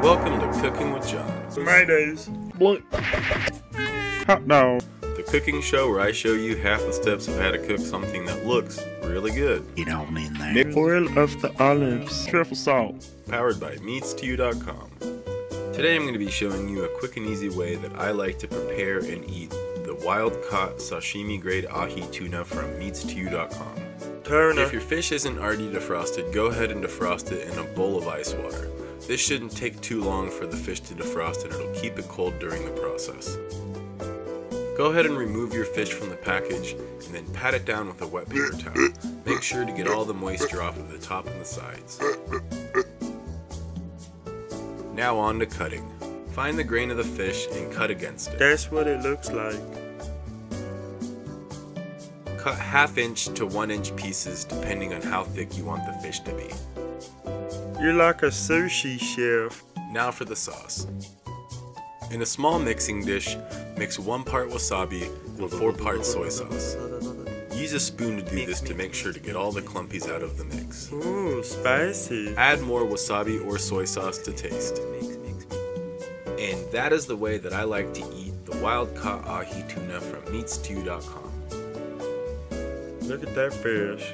Welcome to Cooking with John. Mayonnaise. Blunt. Hot dog. The cooking show where I show you half the steps of how to cook something that looks really good. You don't mean that. The oil of the olives. Truffle salt. Powered by meatstew.com. Today I'm going to be showing you a quick and easy way that I like to prepare and eat the wild-caught sashimi grade ahi tuna from meatstew.com. Tuna. If your fish isn't already defrosted, go ahead and defrost it in a bowl of ice water. This shouldn't take too long for the fish to defrost and it'll keep it cold during the process. Go ahead and remove your fish from the package and then pat it down with a wet paper towel. Make sure to get all the moisture off of the top and the sides. Now on to cutting. Find the grain of the fish and cut against it. That's what it looks like. Cut 1/2 inch to 1 inch pieces depending on how thick you want the fish to be. You're like a sushi chef. Now for the sauce. In a small mixing dish, mix 1 part wasabi and 4 parts soy sauce. Use a spoon to do this to make sure to get all the clumpies out of the mix. Ooh, spicy. Add more wasabi or soy sauce to taste. And that is the way that I like to eat the wild-caught ahi tuna from meatstew.com. Look at that fish.